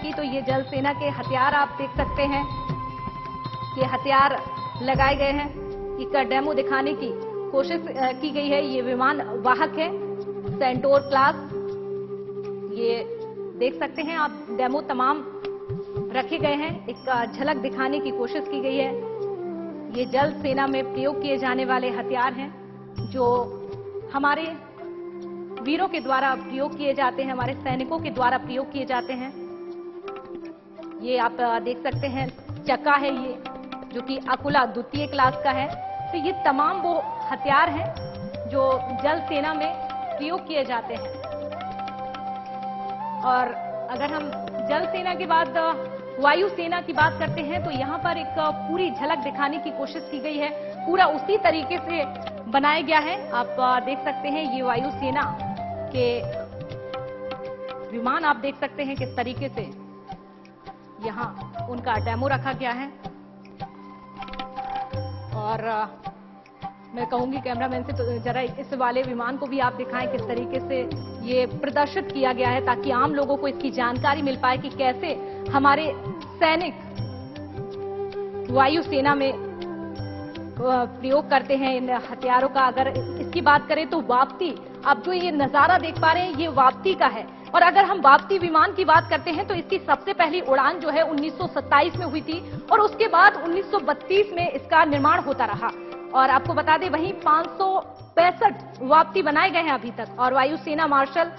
की, तो ये जल सेना के हथियार आप देख सकते हैं। ये हथियार लगाए गए हैं, एक डेमो दिखाने की कोशिश की गई है। ये विमान वाहक है सेंटोर क्लास, ये देख सकते हैं आप, डेमो तमाम रखे गए हैं, एक झलक दिखाने की कोशिश की गई है। ये जल सेना में प्रयोग किए जाने वाले हथियार हैं जो हमारे वीरों के द्वारा प्रयोग किए जाते हैं, हमारे सैनिकों के द्वारा प्रयोग किए जाते हैं। ये आप देख सकते हैं चक्का है ये, जो कि अकुला द्वितीय क्लास का है। तो ये तमाम वो हथियार हैं जो जल सेना में प्रयोग किए जाते हैं। और अगर हम जल सेना के बाद वायु सेना की बात करते हैं, तो यहाँ पर एक पूरी झलक दिखाने की कोशिश की गई है। पूरा उसी तरीके से बनाया गया है। आप देख सकते हैं ये वायु सेना के विमान आप देख सकते हैं किस तरीके से यहाँ उनका डेमो रखा गया है। और मैं कहूंगी कैमरामैन से, तो जरा इस वाले विमान को भी आप दिखाएं किस तरीके से ये प्रदर्शित किया गया है, ताकि आम लोगों को इसकी जानकारी मिल पाए कि कैसे हमारे सैनिक वायु सेना में प्रयोग करते हैं इन हथियारों का। अगर इसकी बात करें तो वापती, आप जो ये नजारा देख पा रहे हैं ये वापती का है। और अगर हम वापती विमान की बात करते हैं तो इसकी सबसे पहली उड़ान जो है 1927 में हुई थी, और उसके बाद 1932 में इसका निर्माण होता रहा। और आपको बता दें वहीं 565 वापती बनाए गए हैं अभी तक। और वायुसेना मार्शल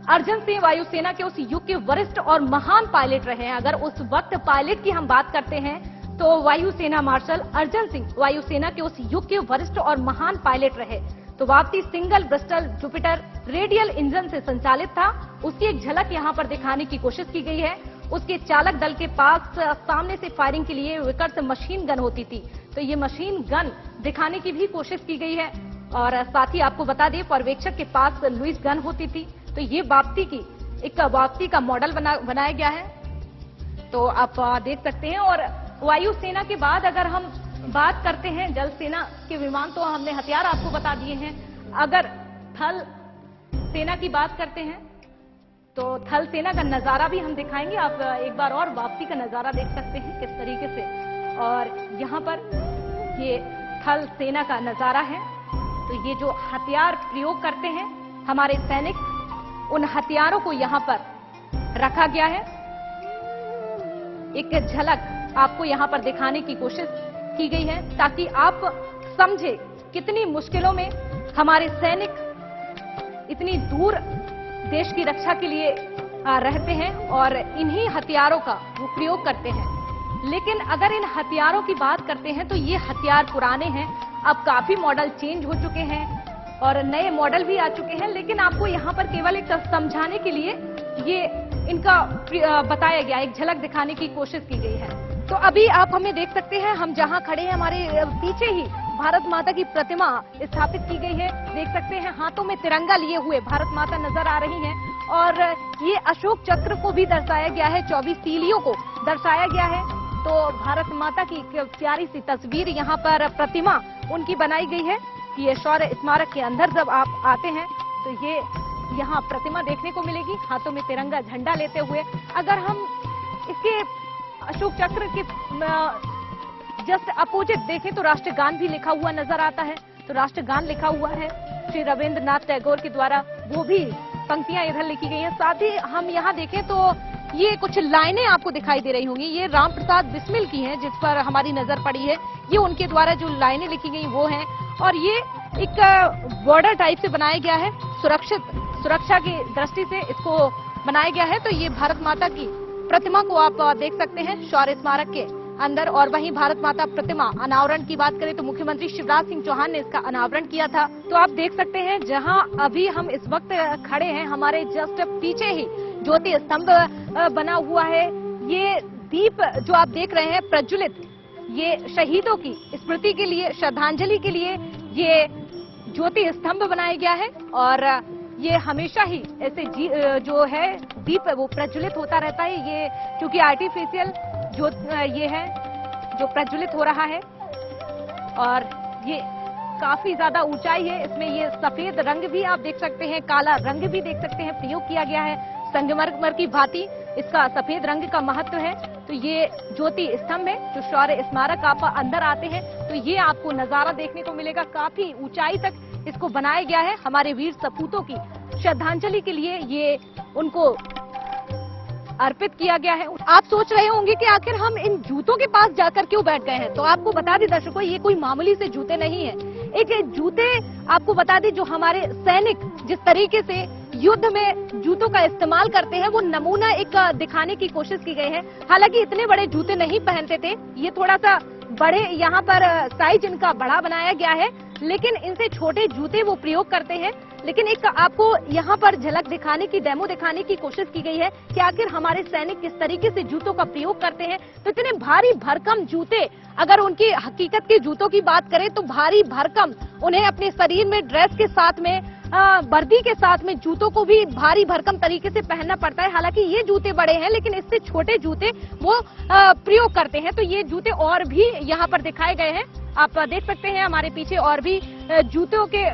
अर्जन सिंह वायुसेना के उस युग के वरिष्ठ और महान पायलट रहे हैं। अगर उस वक्त पायलट की हम बात करते हैं तो वायुसेना मार्शल अर्जन सिंह वायुसेना के उस युग के वरिष्ठ और महान पायलट रहे। तो वापती single Bristol Jupiter radial engine से संचालित था। उसकी एक झलक यहां पर दिखाने की कोशिश की गई है। उसके चालक दल के पास सामने से फायरिंग के लिए विकर्ष मशीन गन होती थी, तो ये मशीन गन दिखाने की भी कोशिश की गई है। और साथ ही आपको बता दें पर्यवेक्षक के पास लुइस गन होती थी। तो ये वापती का मॉडल बनाया गया है, तो आप देख सकते हैं। और वायुसेना के बाद अगर हम बात करते हैं जल सेना के विमान, तो हमने हथियार आपको बता दिए हैं। अगर थल सेना की बात करते हैं तो थल सेना का नजारा भी हम दिखाएंगे। आप एक बार और वापसी का नजारा देख सकते हैं किस तरीके से। और यहाँ पर ये थल सेना का नजारा है। तो ये जो हथियार प्रयोग करते हैं हमारे सैनिक, उन हथियारों को यहाँ पर रखा गया है। एक झलक आपको यहाँ पर दिखाने की कोशिश की गई है, ताकि आप समझे कितनी मुश्किलों में हमारे सैनिक इतनी दूर देश की रक्षा के लिए रहते हैं और इन्हीं हथियारों का वो प्रयोग करते हैं। लेकिन अगर इन हथियारों की बात करते हैं तो ये हथियार पुराने हैं, अब काफी मॉडल चेंज हो चुके हैं और नए मॉडल भी आ चुके हैं। लेकिन आपको यहाँ पर केवल एक समझाने के लिए ये इनका बताया गया, एक झलक दिखाने की कोशिश की गई है। तो अभी आप हमें देख सकते हैं, हम जहां खड़े हैं हमारे पीछे ही भारत माता की प्रतिमा स्थापित की गई है। देख सकते हैं हाथों में तिरंगा लिए हुए भारत माता नजर आ रही हैं। और ये अशोक चक्र को भी दर्शाया गया है, 24 तीलियों को दर्शाया गया है। तो भारत माता की एक प्यारी सी तस्वीर यहाँ पर प्रतिमा उनकी बनाई गई है। ये शौर्य स्मारक के अंदर जब आप आते हैं तो ये यहाँ प्रतिमा देखने को मिलेगी, हाथों में तिरंगा झंडा लेते हुए। अगर हम इसके अशोक चक्र के जस्ट अपोजिट देखें तो राष्ट्रगान भी लिखा हुआ नजर आता है। तो राष्ट्रगान लिखा हुआ है श्री रविंद्रनाथ टैगोर के द्वारा, वो भी पंक्तियां इधर लिखी गई हैं। साथ ही हम यहाँ देखें तो ये कुछ लाइनें आपको दिखाई दे रही होंगी, ये राम प्रसाद बिस्मिल की हैं जिस पर हमारी नजर पड़ी है। ये उनके द्वारा जो लाइनें लिखी गई वो हैं। और ये एक बॉर्डर टाइप से बनाया गया है, सुरक्षा की दृष्टि से इसको बनाया गया है। तो ये भारत माता की प्रतिमा को आप देख सकते हैं शौर्य स्मारक के अंदर। और वहीं भारत माता प्रतिमा अनावरण की बात करें तो मुख्यमंत्री शिवराज सिंह चौहान ने इसका अनावरण किया था। तो आप देख सकते हैं जहां अभी हम इस वक्त खड़े हैं, हमारे जस्ट पीछे ही ज्योति स्तंभ बना हुआ है। ये दीप जो आप देख रहे हैं प्रज्वलित, ये शहीदों की स्मृति के लिए, श्रद्धांजलि के लिए ये ज्योति स्तंभ बनाया गया है। और ये हमेशा ही ऐसे जो है दीप वो प्रज्वलित होता रहता है। ये क्योंकि आर्टिफिशियल जो ये है जो प्रज्वलित हो रहा है और ये काफी ज्यादा ऊंचाई है। इसमें ये सफेद रंग भी आप देख सकते हैं, काला रंग भी देख सकते हैं प्रयोग किया गया है। संगमरमर की भांति इसका सफेद रंग का महत्व है। तो ये ज्योति स्तंभ है जो शौर्य स्मारक आप अंदर आते हैं तो ये आपको नजारा देखने को मिलेगा। काफी ऊंचाई तक इसको बनाया गया है हमारे वीर सपूतों की श्रद्धांजलि के लिए, ये उनको अर्पित किया गया है। आप सोच रहे होंगे कि आखिर हम इन जूतों के पास जाकर क्यों बैठ गए हैं, तो आपको बता दें दर्शकों, ये कोई मामूली से जूते नहीं है। एक जूते आपको बता दें जो हमारे सैनिक जिस तरीके से युद्ध में जूतों का इस्तेमाल करते हैं वो नमूना एक दिखाने की कोशिश की गई है। हालांकि इतने बड़े जूते नहीं पहनते थे, ये थोड़ा सा बड़े यहाँ पर साइज इनका बड़ा बनाया गया है, लेकिन इनसे छोटे जूते वो प्रयोग करते हैं। लेकिन एक आपको यहाँ पर झलक दिखाने की, डेमो दिखाने की कोशिश की गई है कि आखिर हमारे सैनिक किस तरीके से जूतों का प्रयोग करते हैं। तो इतने भारी भरकम जूते, अगर उनकी हकीकत के जूतों की बात करें तो भारी भरकम, उन्हें अपने शरीर में ड्रेस के साथ में, वर्दी के साथ में जूतों को भी भारी भरकम तरीके से पहनना पड़ता है। हालांकि ये जूते बड़े हैं लेकिन इससे छोटे जूते वो प्रयोग करते हैं। तो ये जूते और भी यहाँ पर दिखाए गए हैं, आप देख सकते हैं हमारे पीछे और भी जूतों के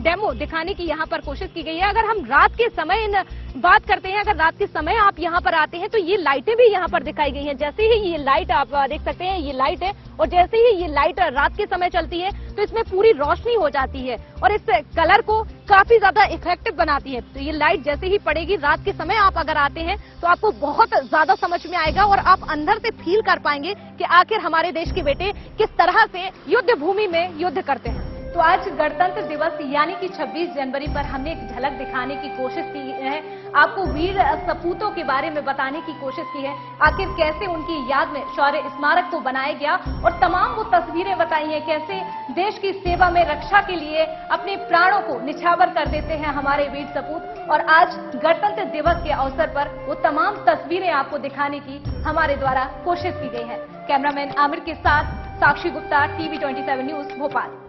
डेमो दिखाने की यहाँ पर कोशिश की गई है। अगर हम रात के समय बात करते हैं, अगर रात के समय आप यहाँ पर आते हैं तो ये लाइटें भी यहाँ पर दिखाई गई हैं। जैसे ही ये लाइट आप देख सकते हैं, ये लाइट है, और जैसे ही ये लाइट रात के समय चलती है तो इसमें पूरी रोशनी हो जाती है और इस कलर को काफी ज्यादा इफेक्टिव बनाती है। तो ये लाइट जैसे ही पड़ेगी रात के समय आप अगर आते हैं तो आपको बहुत ज्यादा समझ में आएगा और आप अंदर से फील कर पाएंगे कि आखिर हमारे देश के बेटे किस तरह से युद्ध भूमि में युद्ध करते हैं। तो आज गणतंत्र दिवस यानी कि 26 जनवरी पर हमने एक झलक दिखाने की कोशिश की है, आपको वीर सपूतों के बारे में बताने की कोशिश की है, आखिर कैसे उनकी याद में शौर्य स्मारक को बनाया गया और तमाम वो तस्वीरें बताई हैं कैसे देश की सेवा में, रक्षा के लिए अपने प्राणों को निछावर कर देते हैं हमारे वीर सपूत। और आज गणतंत्र दिवस के अवसर पर वो तमाम तस्वीरें आपको दिखाने की हमारे द्वारा कोशिश की गई है। कैमरामैन आमिर के साथ साक्षी गुप्ता, TV 27 न्यूज, भोपाल।